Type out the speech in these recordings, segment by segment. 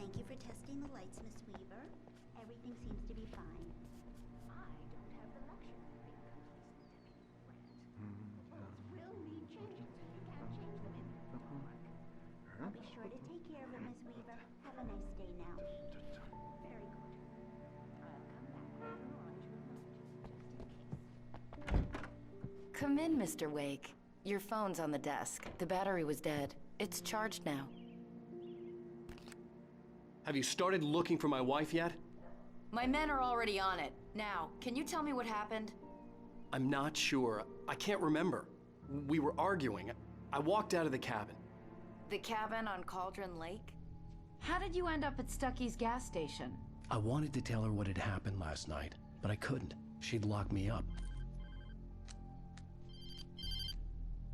Thank you for testing the lights, Miss Weaver. Everything seems to be fine. I don't have the luxury of being complacent, Deputy Brent. Rules will need changes. You can't change them in the dark. I'll be sure to take care of it, Miss Weaver. Have a nice day now. Very good. I'll come back later on to remind you, just in case. Come in, Mr. Wake. Your phone's on the desk. The battery was dead. It's charged now. Have you started looking for my wife yet? My men are already on it. Now, can you tell me what happened? I'm not sure. I can't remember. We were arguing. I walked out of the cabin. The cabin on Cauldron Lake? How did you end up at Stucky's gas station? I wanted to tell her what had happened last night, but I couldn't. She'd lock me up.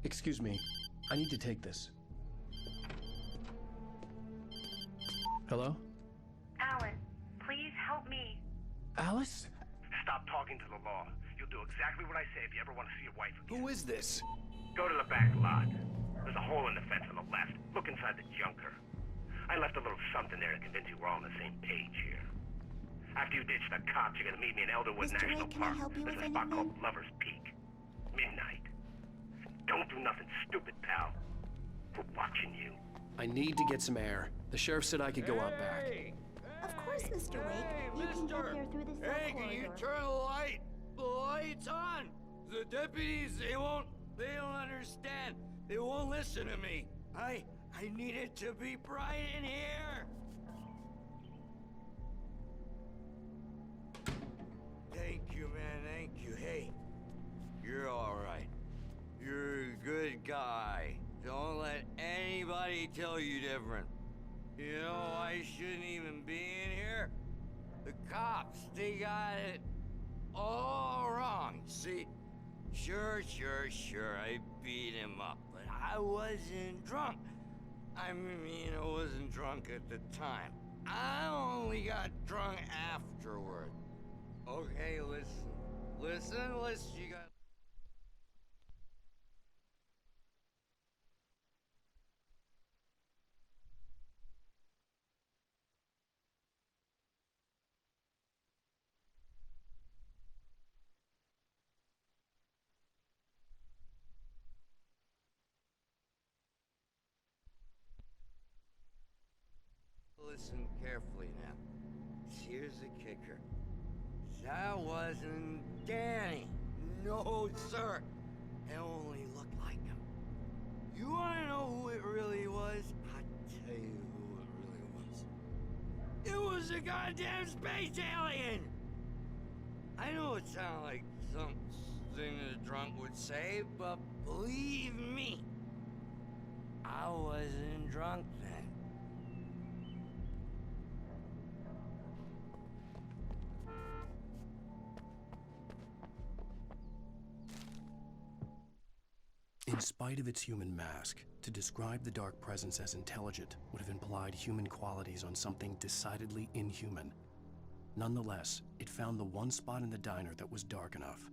Excuse me. I need to take this. Hello? Alan, please help me. Alice? Stop talking to the law. You'll do exactly what I say if you ever want to see your wife again. Who is this? Go to the back lot. There's a hole in the fence on the left. Look inside the junker. I left a little something there to convince you we're all on the same page here. After you ditch the cops, you're gonna meet me in Elderwood Mr. National Wake, can I Park. help you There's with a spot anything? called Lover's Peak. Midnight. Don't do nothing stupid, pal. We're watching you. I need to get some air. The sheriff said I could go out back. Of course, Mr. Wake. You can get there through the side Hey, can you corridor. turn the light? The light's on. The deputies, they don't understand. They won't listen to me. I need it to be bright in here. Thank you, man, thank you. Hey, you're all right. You're a good guy. Don't let anybody tell you different. You know, I shouldn't even be in here. The cops, they got it all wrong. See, sure, I beat him up, but I wasn't drunk. I mean, I wasn't drunk at the time. I only got drunk afterward. Okay, listen, you got... Listen carefully now. Here's the kicker. That wasn't Danny. No, sir. It only looked like him. You wanna know who it really was? I'll tell you who it really was. It was a goddamn space alien! I know it sounds like something a drunk would say, but believe me, I wasn't drunk then. In spite of its human mask, to describe the dark presence as intelligent would have implied human qualities on something decidedly inhuman. Nonetheless, it found the one spot in the diner that was dark enough.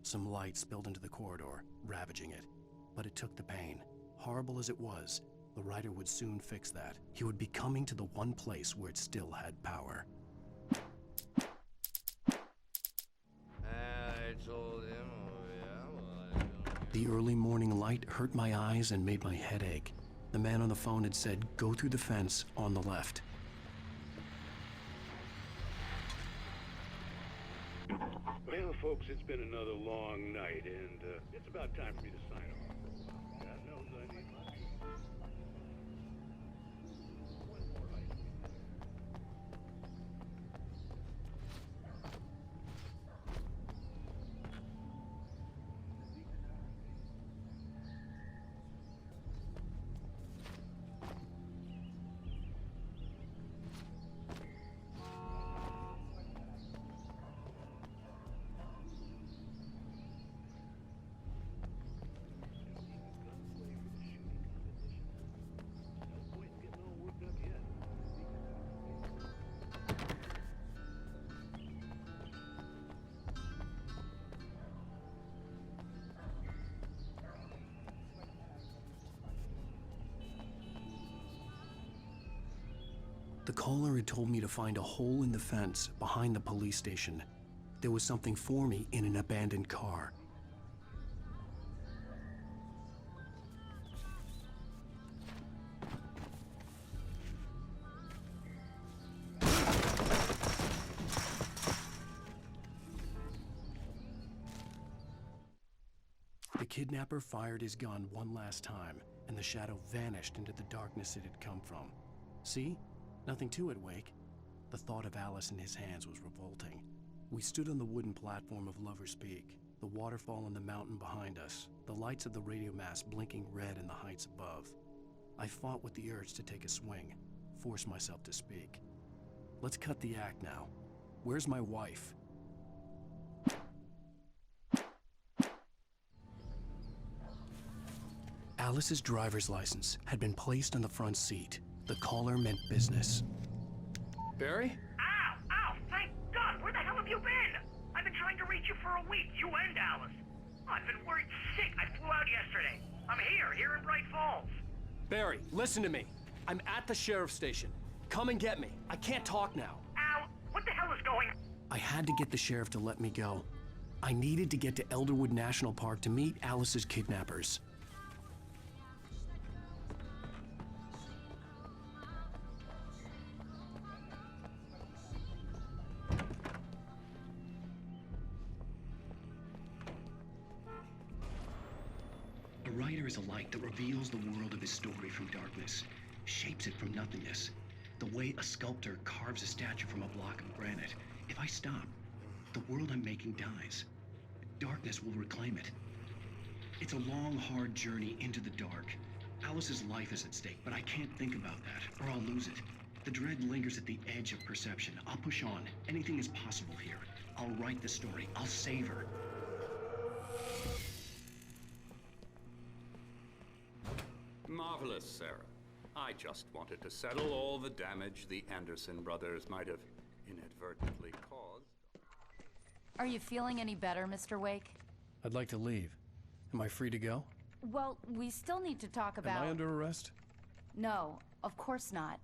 Some light spilled into the corridor, ravaging it. But it took the pain. Horrible as it was, the writer would soon fix that. He would be coming to the one place where it still had power. I told him, oh yeah, well, I don't... The early morning light hurt my eyes and made my head ache. The man on the phone had said, "Go through the fence on the left." Well, folks, it's been another long night, and it's about time for me to sign off for a while. God knows I need my peace. One more item. The caller had told me to find a hole in the fence behind the police station. There was something for me in an abandoned car. The kidnapper fired his gun one last time, and the shadow vanished into the darkness it had come from. See? Nothing to it, Wake. The thought of Alice in his hands was revolting. We stood on the wooden platform of Lover's Peak, the waterfall on the mountain behind us, the lights of the radio mast blinking red in the heights above. I fought with the urge to take a swing, force myself to speak. Let's cut the act now. Where's my wife? Alice's driver's license had been placed on the front seat. The caller meant business. Barry? Ow! Ow! Thank God! Where the hell have you been? I've been trying to reach you for a week, you and Alice. I've been worried sick. I flew out yesterday. I'm here in Bright Falls. Barry, listen to me. I'm at the sheriff's station. Come and get me. I can't talk now. Ow! What the hell is going on? I had to get the sheriff to let me go. I needed to get to Elderwood National Park to meet Alice's kidnappers. A writer is a light that reveals the world of his story from darkness, shapes it from nothingness. The way a sculptor carves a statue from a block of granite. If I stop, the world I'm making dies. Darkness will reclaim it. It's a long, hard journey into the dark. Alice's life is at stake, but I can't think about that, or I'll lose it. The dread lingers at the edge of perception. I'll push on. Anything is possible here. I'll write the story. I'll save her. Marvelous, Sarah. I just wanted to settle all the damage the Anderson brothers might have inadvertently caused. Are you feeling any better, Mr. Wake? I'd like to leave. Am I free to go? Well, we still need to talk about... Am I under arrest? No, of course not.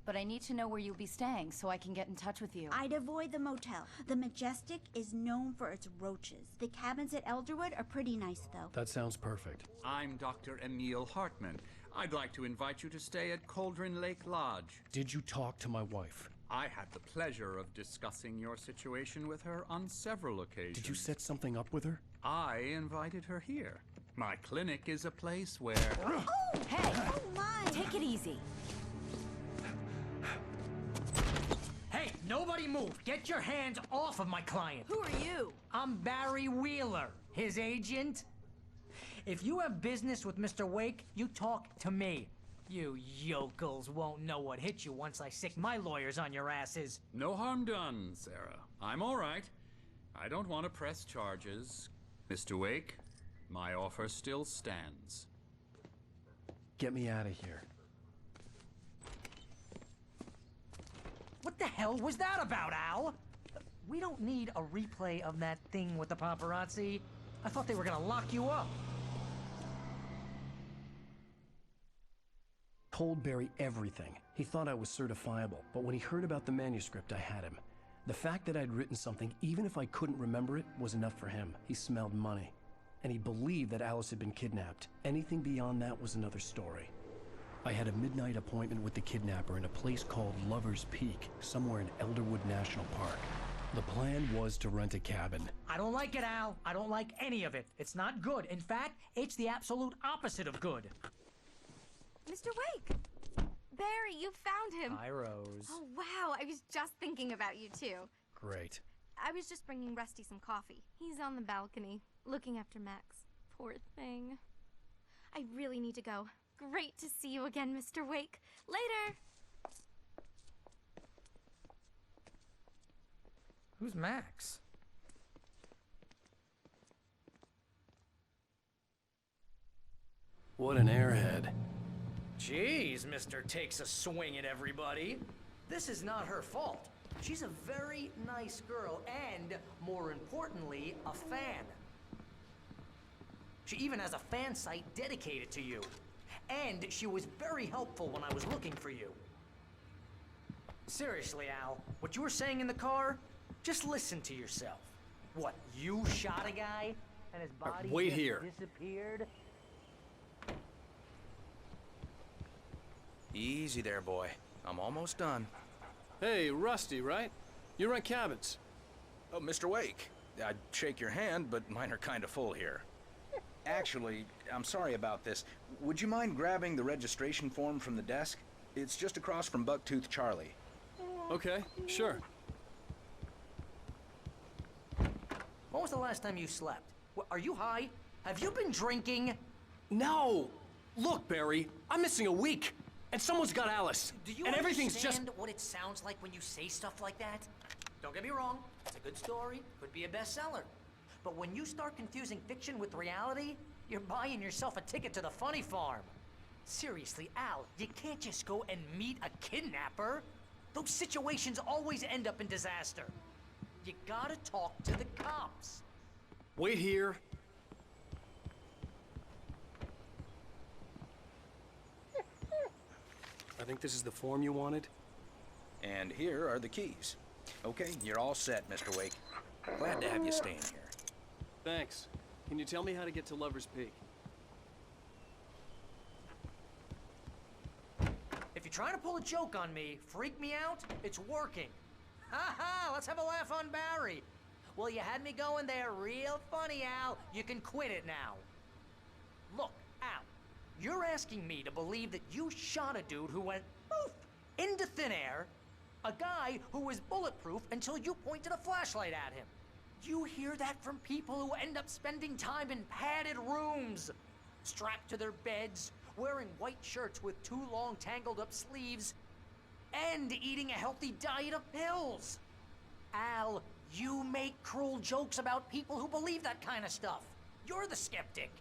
But I need to know where you'll be staying so I can get in touch with you. I'd avoid the motel. The Majestic is known for its roaches. The cabins at Elderwood are pretty nice, though. That sounds perfect. I'm Dr. Emil Hartman. I'd like to invite you to stay at Cauldron Lake Lodge. Did you talk to my wife? I had the pleasure of discussing your situation with her on several occasions. Did you set something up with her? I invited her here. My clinic is a place where... Oh! Hey! Oh, my! Take it easy. Hey, nobody move! Get your hands off of my client! Who are you? I'm Barry Wheeler, his agent. If you have business with Mr. Wake, you talk to me. You yokels won't know what hit you once I sick my lawyers on your asses. No harm done, Sarah. I'm all right. I don't want to press charges. Mr. Wake, my offer still stands. Get me out of here. What the hell was that about, Al? We don't need a replay of that thing with the paparazzi. I thought they were gonna lock you up. Told Barry everything. He thought I was certifiable, but when he heard about the manuscript, I had him. The fact that I'd written something, even if I couldn't remember it, was enough for him. He smelled money. And he believed that Alice had been kidnapped. Anything beyond that was another story. I had a midnight appointment with the kidnapper in a place called Lover's Peak, somewhere in Elderwood National Park. The plan was to rent a cabin. I don't like it, Al. I don't like any of it. It's not good. In fact, it's the absolute opposite of good. Mr. Wake! Barry, you found him! Hi, Rose. Oh, wow, I was just thinking about you, too. Great. I was just bringing Rusty some coffee. He's on the balcony, looking after Max. Poor thing. I really need to go. Great to see you again, Mr. Wake. Later! Who's Max? What an airhead. Jeez, Mr. Takes a swing at everybody. This is not her fault. She's a very nice girl and, more importantly, a fan. She even has a fan site dedicated to you. And she was very helpful when I was looking for you. Seriously, Al, what you were saying in the car, just listen to yourself. What, you shot a guy and his body wait just here. disappeared? Easy there, boy. I'm almost done. Hey, Rusty, right? You rent cabins. Oh, Mr. Wake. I'd shake your hand, but mine are kind of full here. Actually, I'm sorry about this. Would you mind grabbing the registration form from the desk? It's just across from Bucktooth Charlie. Okay, sure. When was the last time you slept? Are you high? Have you been drinking? No! Look, Barry, I'm missing a week, and someone's got Alice. Do you and everything's understand what it sounds like when you say stuff like that? Don't get me wrong, it's a good story, could be a bestseller. But when you start confusing fiction with reality, you're buying yourself a ticket to the funny farm. Seriously, Al, you can't just go and meet a kidnapper. Those situations always end up in disaster. You gotta talk to the cops. Wait here. I think this is the form you wanted. And here are the keys. Okay, you're all set, Mr. Wake. Glad to have you staying here. Thanks. Can you tell me how to get to Lover's Peak? If you're trying to pull a joke on me, freak me out, it's working. Ha ha, let's have a laugh on Barry. Well, you had me going there real funny, Al. You can quit it now. Look, Al, you're asking me to believe that you shot a dude who went poof into thin air, a guy who was bulletproof until you pointed a flashlight at him. You hear that from people who end up spending time in padded rooms, strapped to their beds, wearing white shirts with too long tangled up sleeves, and eating a healthy diet of pills. Al, you make cruel jokes about people who believe that kind of stuff. You're the skeptic.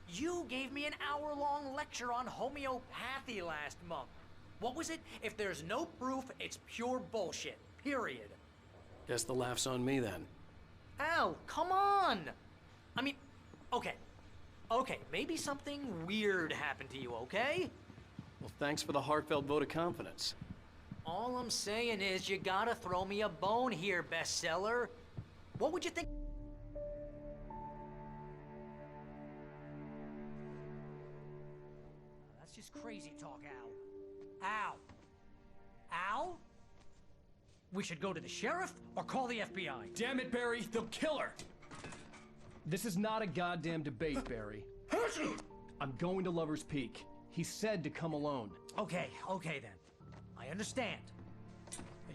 You gave me an hour-long lecture on homeopathy last month. What was it? If there's no proof, it's pure bullshit. Period. Guess the laugh's on me then. Al, come on! I mean, okay. Okay, maybe something weird happened to you, okay? Well, thanks for the heartfelt vote of confidence. All I'm saying is you gotta throw me a bone here, bestseller. What would you think? That's just crazy talk, Al. Al? Al? We should go to the sheriff or call the FBI. Damn it, Barry, they'll kill her! This is not a goddamn debate, Barry. I'm going to Lover's Peak. He said to come alone. Okay then. I understand.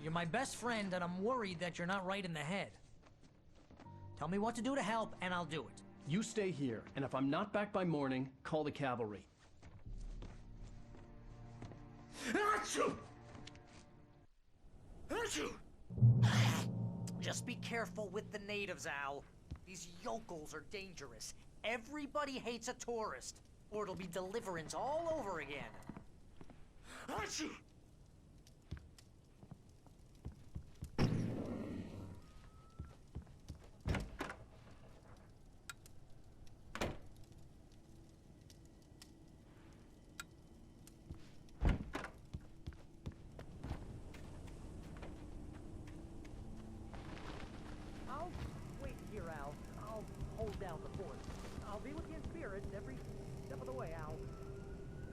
You're my best friend and I'm worried that you're not right in the head. Tell me what to do to help and I'll do it. You stay here, and if I'm not back by morning, call the cavalry. Just be careful with the natives, Al. These yokels are dangerous. Everybody hates a tourist, or it'll be Deliverance all over again. I'll wait here, Al. I'll hold down the fort. I'll be with you in spirit every step of the way, Al.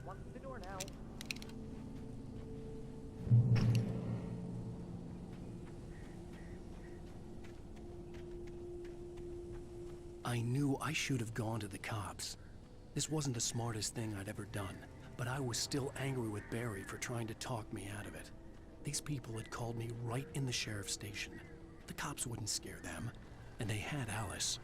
Walk through the door now. I knew I should have gone to the cops. This wasn't the smartest thing I'd ever done, but I was still angry with Barry for trying to talk me out of it. These people had called me right in the sheriff's station. The cops wouldn't scare them, and they had Alice.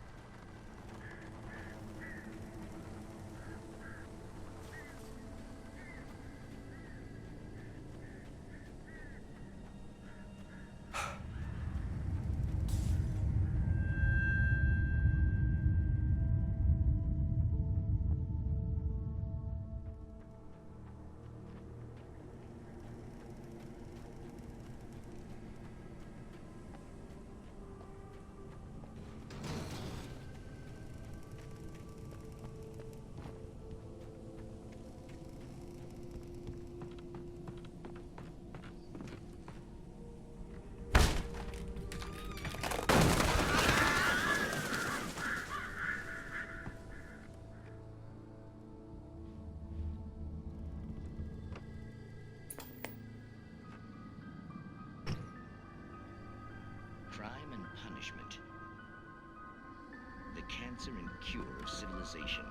answer and cure of civilization.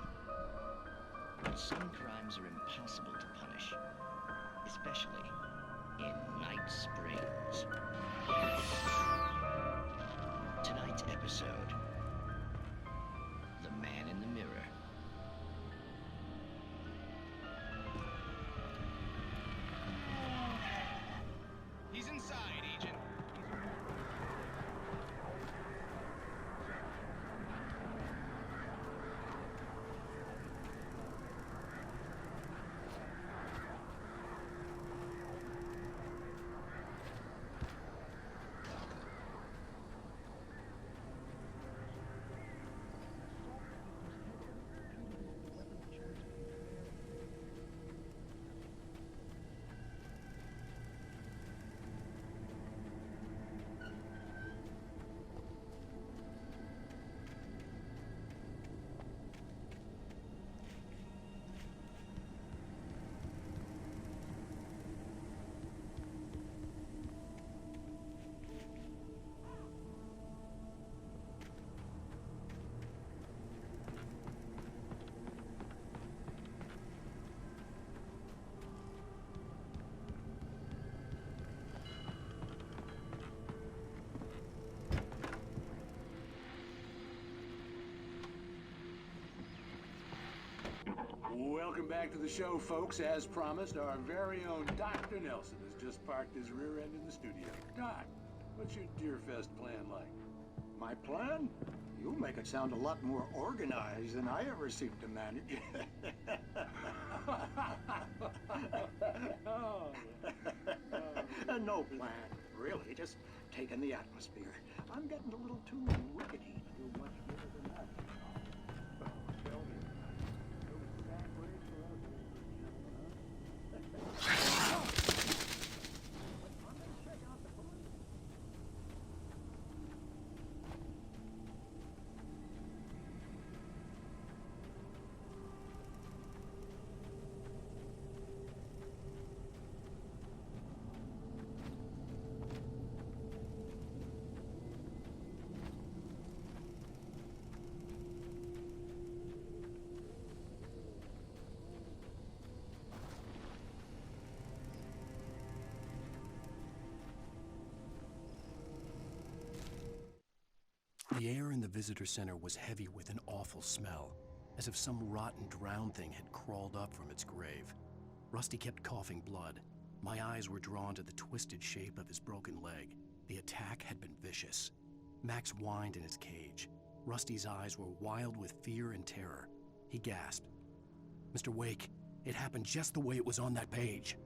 But some crimes are impossible to punish, especially in Night Springs. Tonight's episode, The Man in the Mirror. He's inside, Agent. Welcome back to the show, folks. As promised, our very own Dr. Nelson has just parked his rear end in the studio. Doc, what's your Deerfest plan like? My plan? You make it sound a lot more organized than I ever seem to manage. No plan, really. Just taking the atmosphere. I'm getting a little too rickety to do much more than that. Tell me. The air in the visitor center was heavy with an awful smell, as if some rotten drowned thing had crawled up from its grave. Rusty kept coughing blood. My eyes were drawn to the twisted shape of his broken leg. The attack had been vicious. Max whined in his cage. Rusty's eyes were wild with fear and terror. He gasped. "Mr. Wake, it happened just the way it was on that page."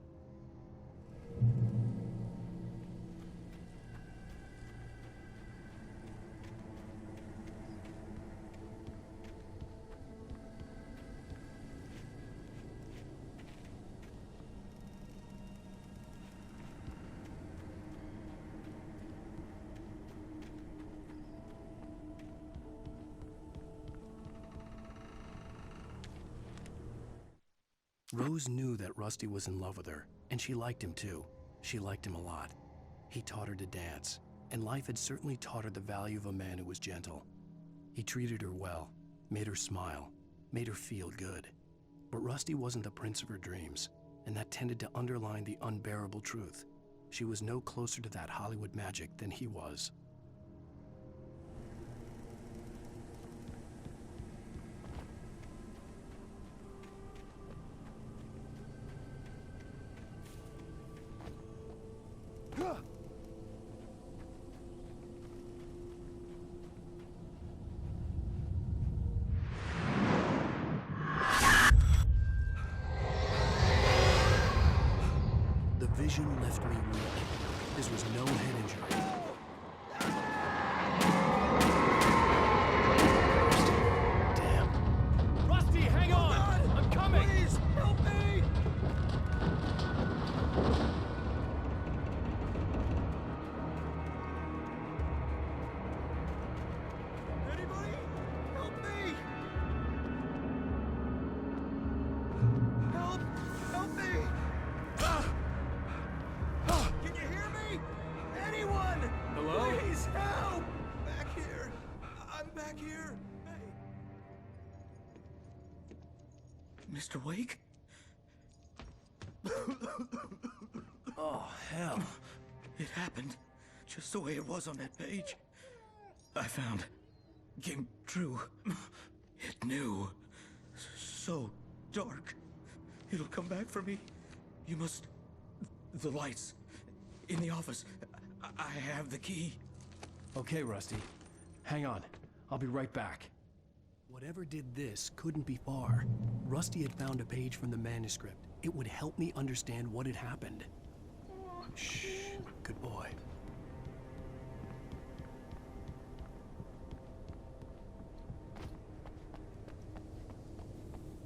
Rose knew that Rusty was in love with her, and she liked him too. She liked him a lot. He taught her to dance, and life had certainly taught her the value of a man who was gentle. He treated her well, made her smile, made her feel good. But Rusty wasn't the prince of her dreams, and that tended to underline the unbearable truth. She was no closer to that Hollywood magic than he was. The vision left me weak. There was no head injury. Damn. Rusty, hang on! I'm coming! Please, help me! Anybody? Help me! Help! Help me! Can you hear me? Anyone? Mr. Wake? Oh, hell. It happened just the way it was on that page. I found. Came true. It knew. So dark. It'll come back for me. You must... The lights. In the office. I have the key. Okay, Rusty. Hang on. I'll be right back. Whatever did this couldn't be far. Rusty had found a page from the manuscript. It would help me understand what had happened. Shh. Good boy.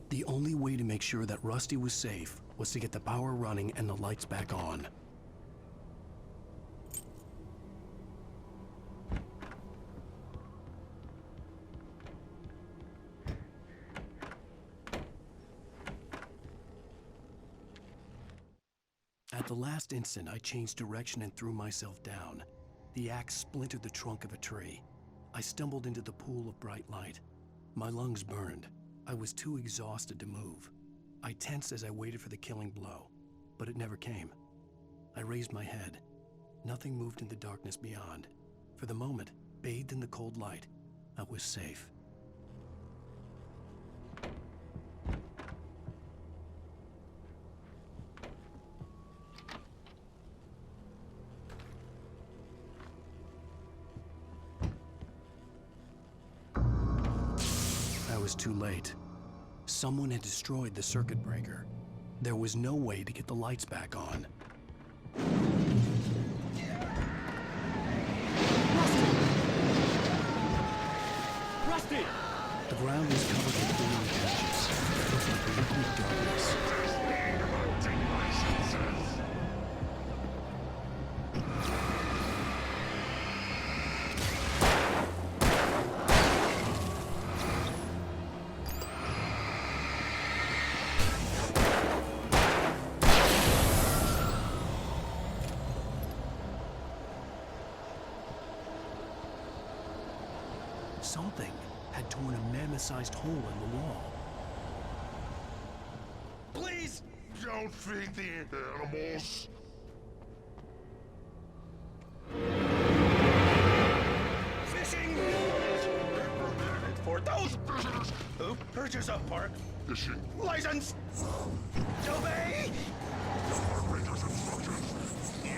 The only way to make sure that Rusty was safe was to get the power running and the lights back on. At the last instant, I changed direction and threw myself down. The axe splintered the trunk of a tree. I stumbled into the pool of bright light. My lungs burned. I was too exhausted to move. I tensed as I waited for the killing blow, but it never came. I raised my head. Nothing moved in the darkness beyond. For the moment, bathed in the cold light, I was safe. I was too late. Someone had destroyed the circuit breaker. There was no way to get the lights back on. Rusty! The ground was covered with glowing patches. It was like liquid darkness. Something had torn a mammoth-sized hole in the wall. Please! Don't feed the animals! Fishing! For those who purchase a park fishing license! Obey!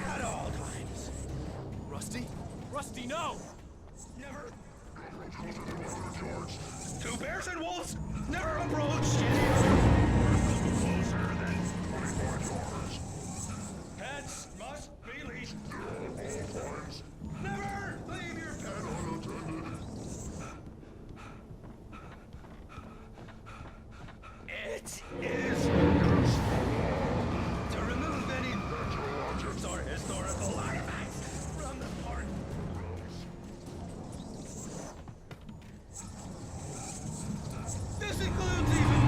At all times! Rusty? Rusty, no! Never! Two bears and wolves never approach! Closer than 25 yards. Pets must be leashed. All times. Never leave your pet unattended. It is to remove any objects or historical artifacts from the park. This includes even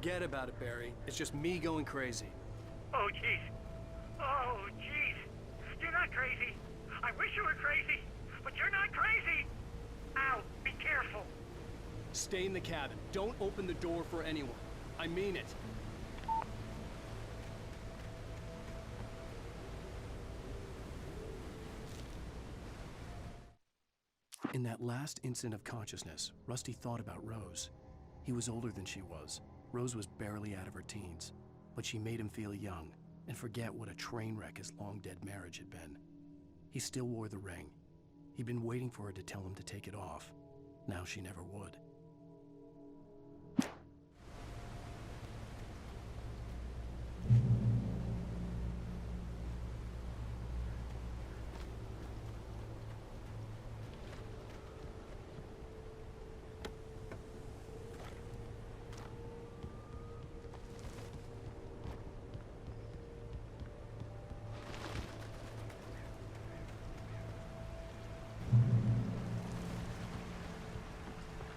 Forget about it, Barry. It's just me going crazy. Oh, jeez. Oh, jeez. You're not crazy. I wish you were crazy, but you're not crazy. Ow, be careful. Stay in the cabin. Don't open the door for anyone. I mean it. In that last instant of consciousness, Rusty thought about Rose. He was older than she was. Rose was barely out of her teens, but she made him feel young and forget what a train wreck his long-dead marriage had been. He still wore the ring. He'd been waiting for her to tell him to take it off. Now she never would.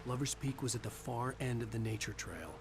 Lover's Peak was at the far end of the nature trail.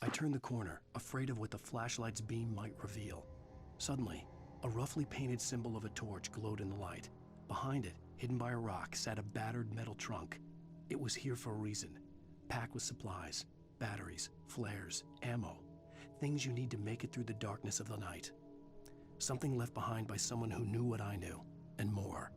I turned the corner, afraid of what the flashlight's beam might reveal. Suddenly, a roughly painted symbol of a torch glowed in the light. Behind it, hidden by a rock, sat a battered metal trunk. It was here for a reason, packed with supplies, batteries, flares, ammo, things you need to make it through the darkness of the night. Something left behind by someone who knew what I knew, and more.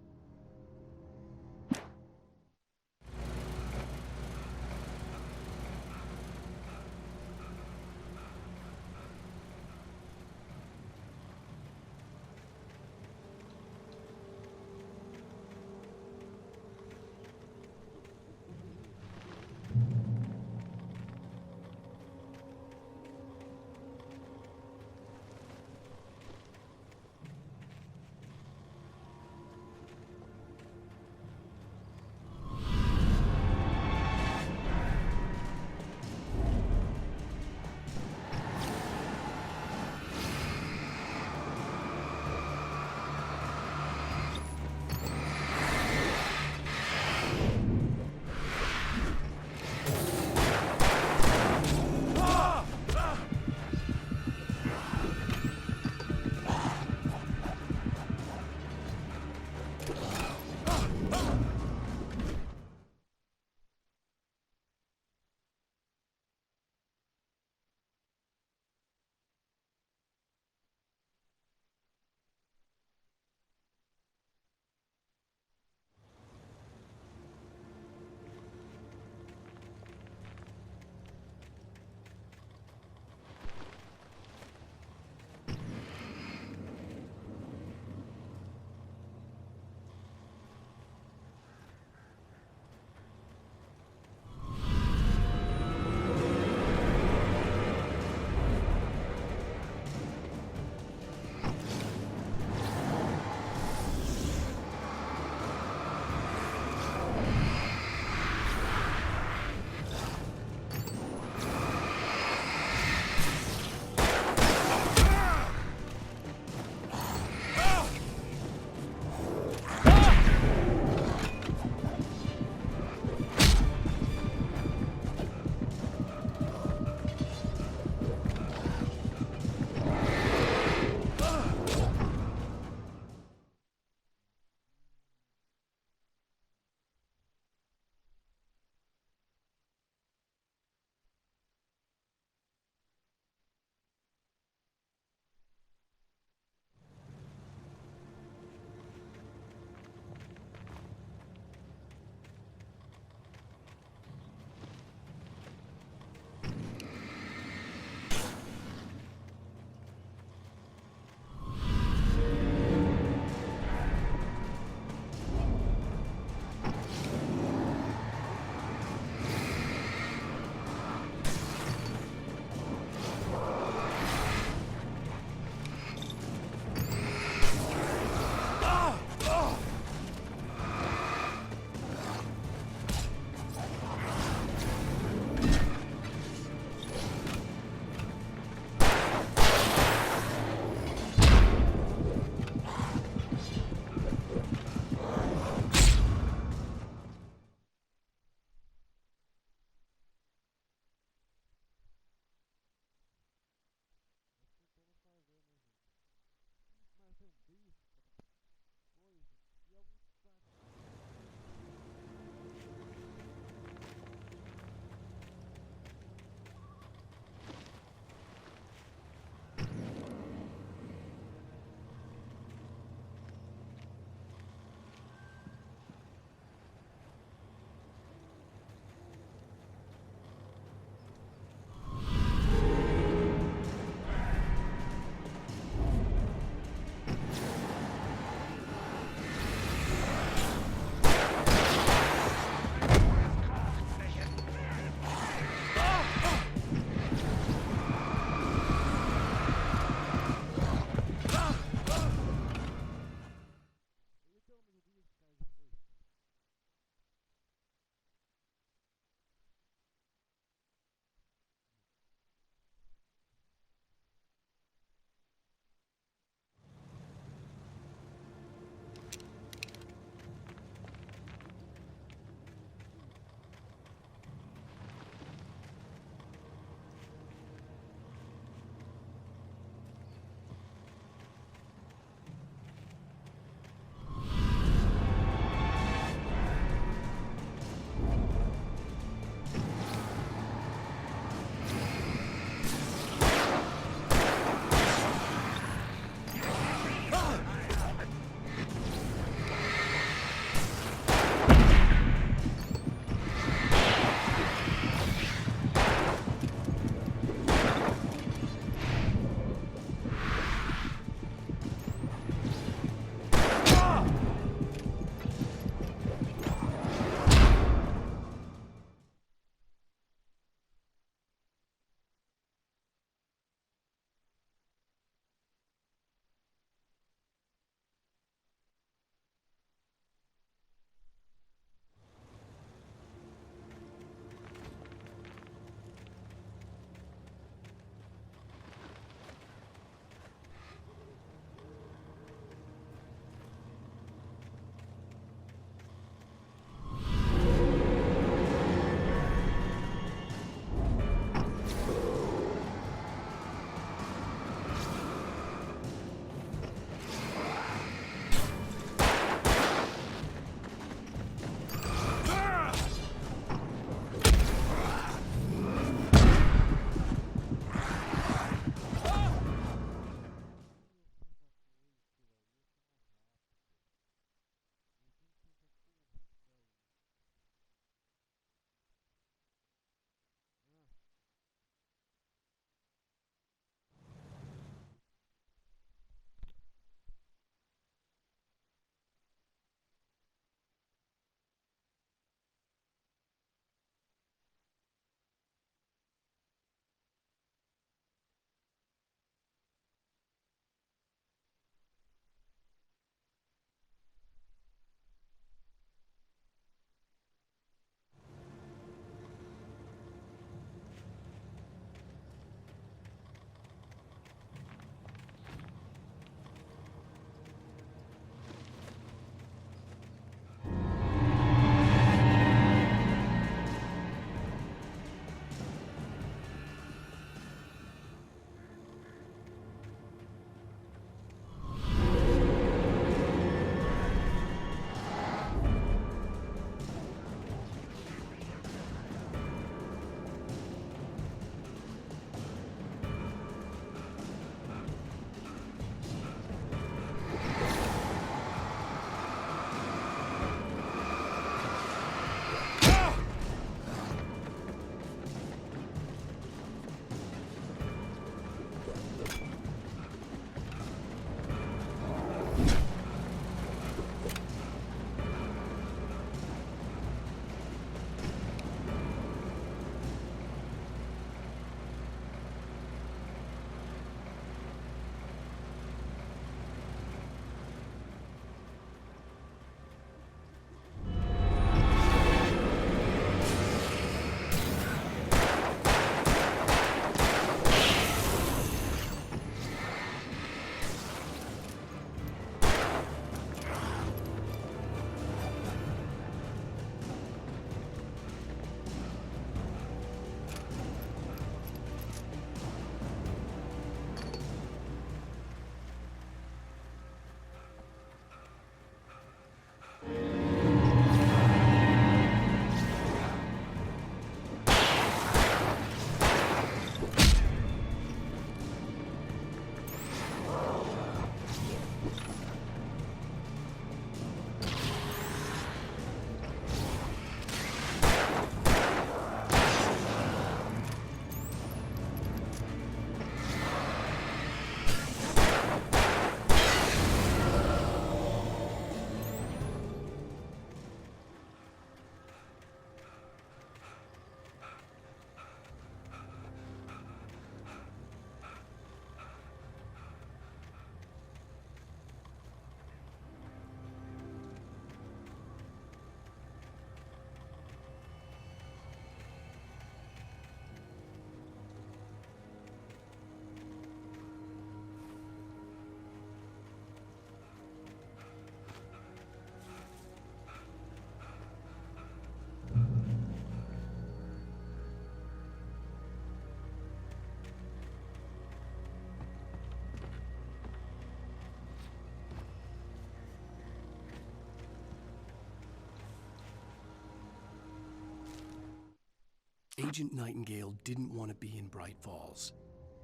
Agent Nightingale didn't want to be in Bright Falls.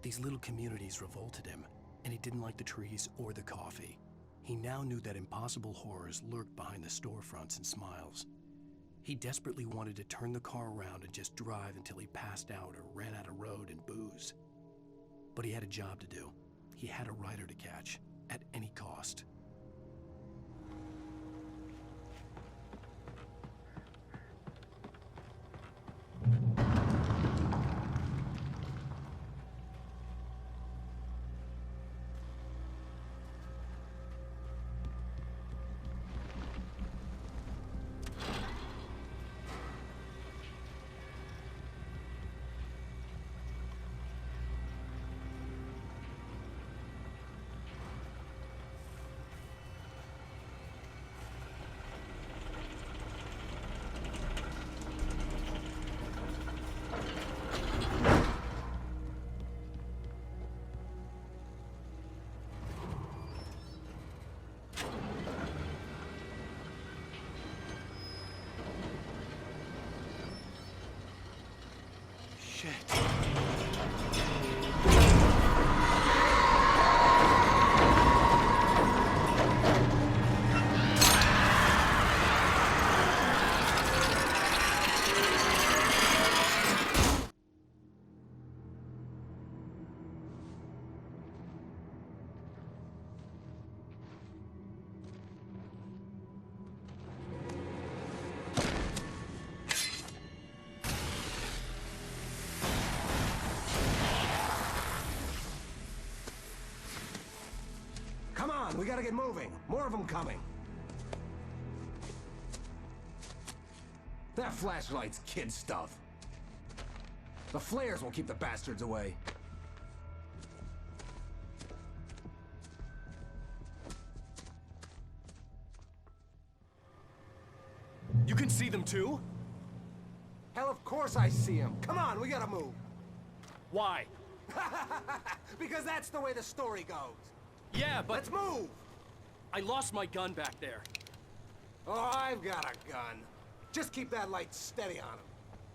These little communities revolted him, and he didn't like the trees or the coffee. He now knew that impossible horrors lurked behind the storefronts and smiles. He desperately wanted to turn the car around and just drive until he passed out or ran out of road and booze. But he had a job to do. He had a rider to catch, at any cost. Shit. Come on, we gotta get moving. More of them coming. That flashlight's kid stuff. The flares will keep the bastards away. You can see them too? Hell, of course I see him. Come on, we gotta move. Why? Because that's the way the story goes. Yeah, but... Let's move! I lost my gun back there. Oh, I've got a gun. Just keep that light steady on him.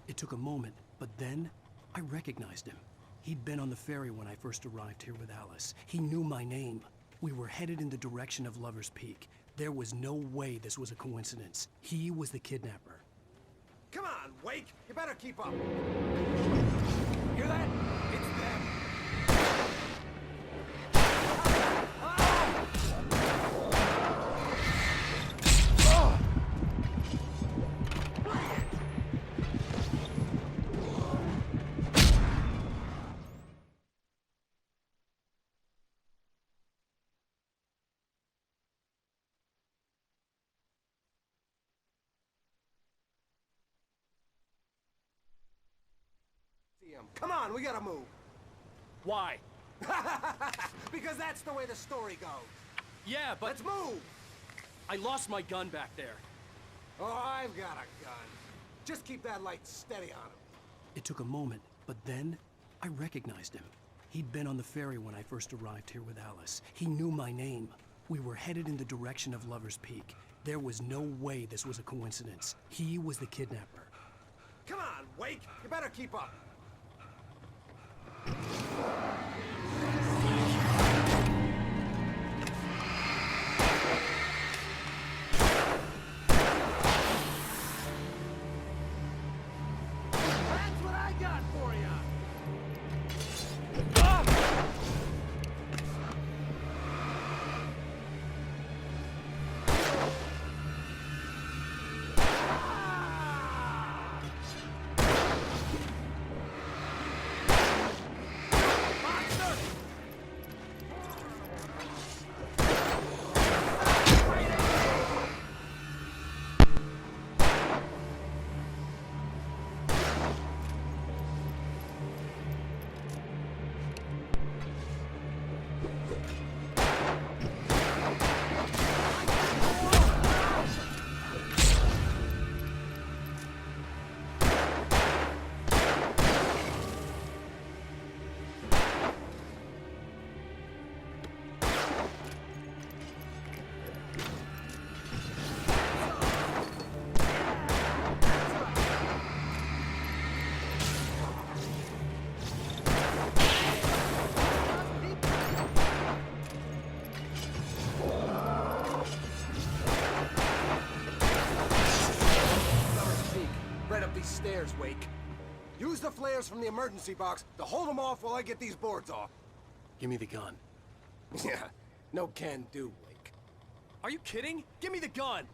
It took a moment, but then I recognized him. He'd been on the ferry when I first arrived here with Alice. He knew my name. We were headed in the direction of Lover's Peak. There was no way this was a coincidence. He was the kidnapper. Come on, Wake! You better keep up. Hear that? It's them. Come on, we gotta move. Why? Because that's the way the story goes. Yeah, but... Let's move! I lost my gun back there. Oh, I've got a gun. Just keep that light steady on him. It took a moment, but then I recognized him. He'd been on the ferry when I first arrived here with Alice. He knew my name. We were headed in the direction of Lover's Peak. There was no way this was a coincidence. He was the kidnapper. Come on, Wake! You better keep up. That's what I got for you! Monster! these stairs, Wake. Use the flares from the emergency box to hold them off while I get these boards off. Give me the gun. Yeah, no can do, Wake. Are you kidding? Give me the gun!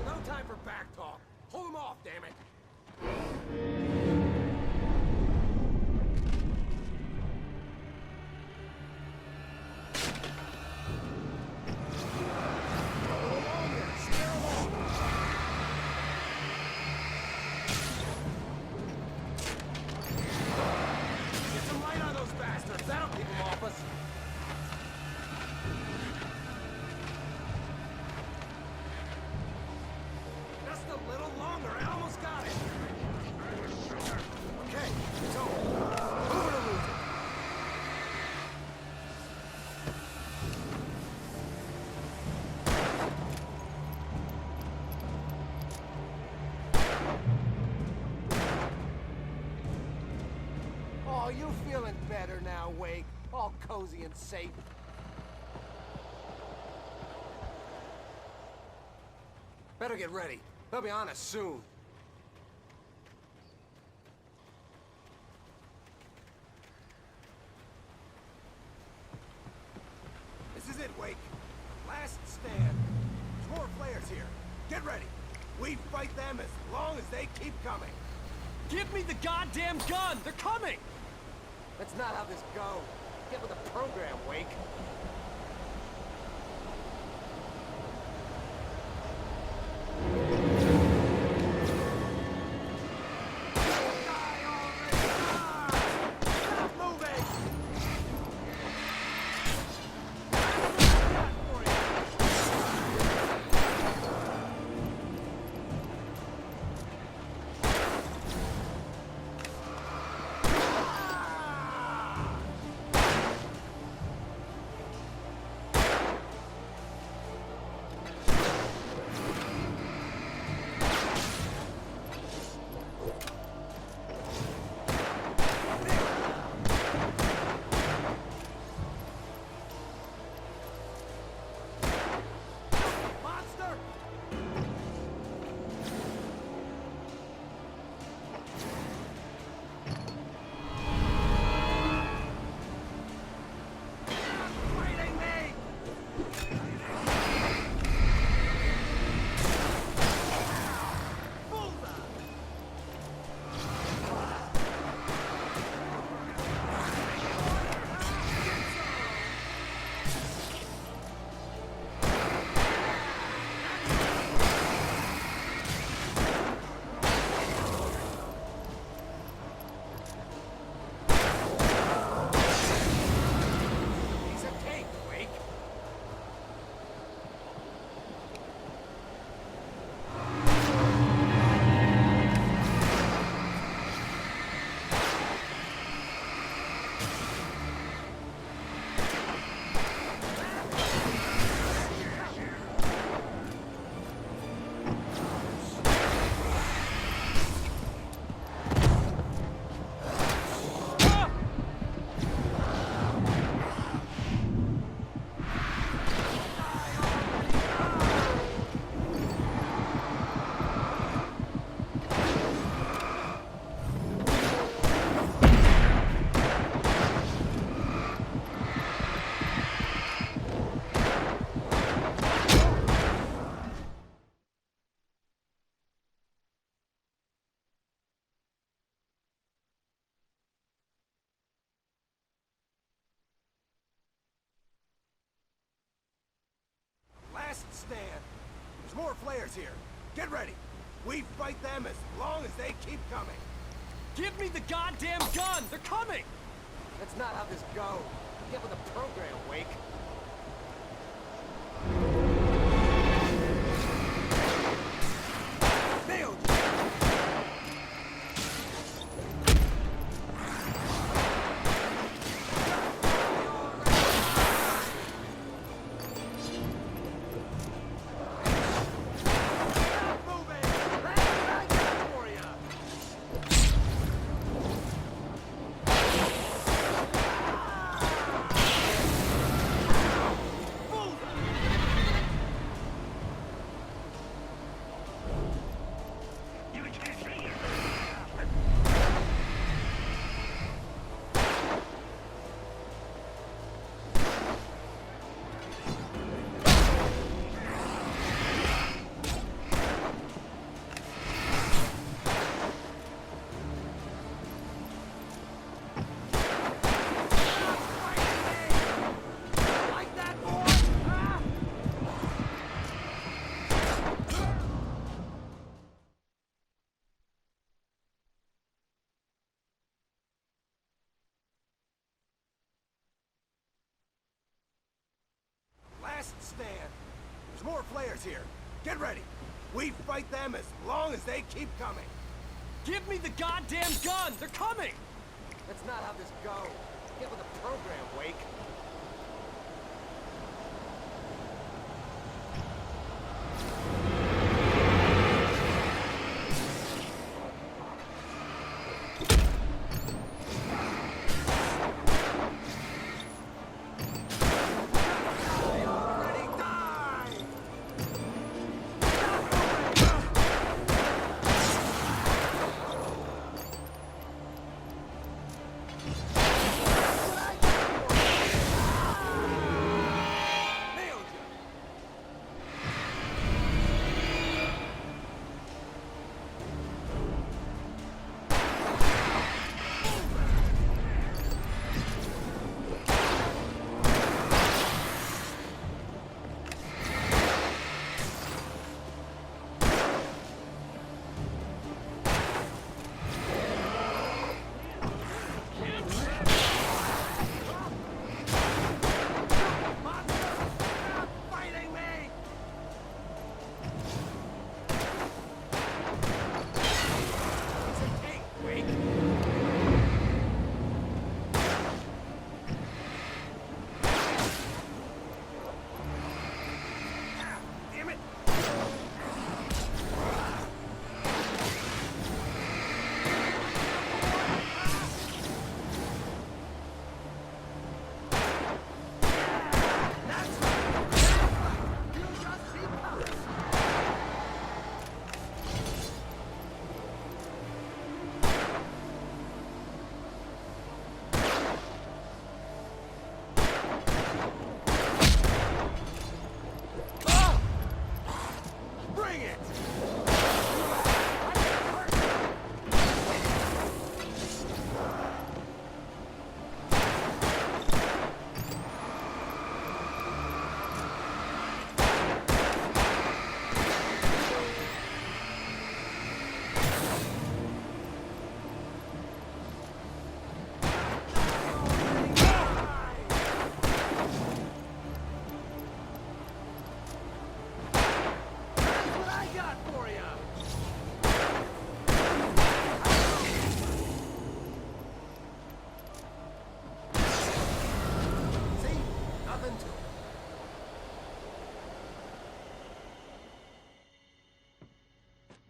No time for back talk. Hold them off, damn it. Oh, you feeling better now, Wake? All cozy and safe. Better get ready. They'll be on us soon. This is it, Wake. Last stand. There's more flares here. Get ready. We fight them as long as they keep coming. Give me the goddamn gun! They're coming! That's not how this goes. Get with the program, Wake. Last stand. There's more flares here. Get ready. We fight them as long as they keep coming. Give me the goddamn gun! They're coming! That's not how this goes. Get with the program, Wake. Nailed you! flares here. Get ready. We fight them as long as they keep coming. Give me the goddamn gun! They're coming! That's not how this goes. Get with the program, Wake.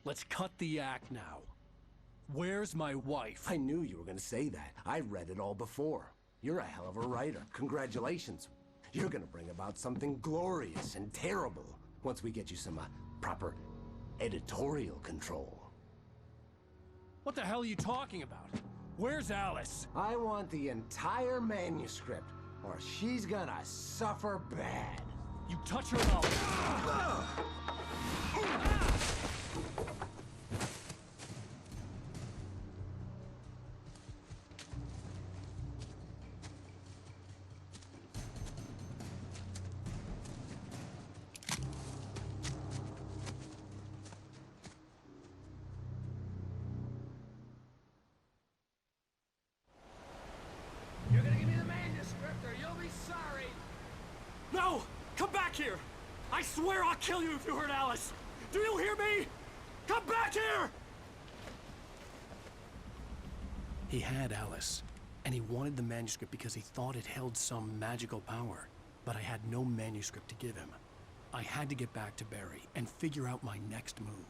Let's cut the act now. Where's my wife? I knew you were gonna say that. I read it all before. You're a hell of a writer. Congratulations. You're gonna bring about something glorious and terrible once we get you some proper editorial control. What the hell are you talking about? Where's Alice? I want the entire manuscript, or she's gonna suffer bad. You touch her mouth. You're gonna give me the manuscript or you'll be sorry. No! Come back here! I swear I'll kill you if you hurt Alice! Do you hear me? Come back here! He had Alice, and he wanted the manuscript because he thought it held some magical power. But I had no manuscript to give him. I had to get back to Barry and figure out my next move.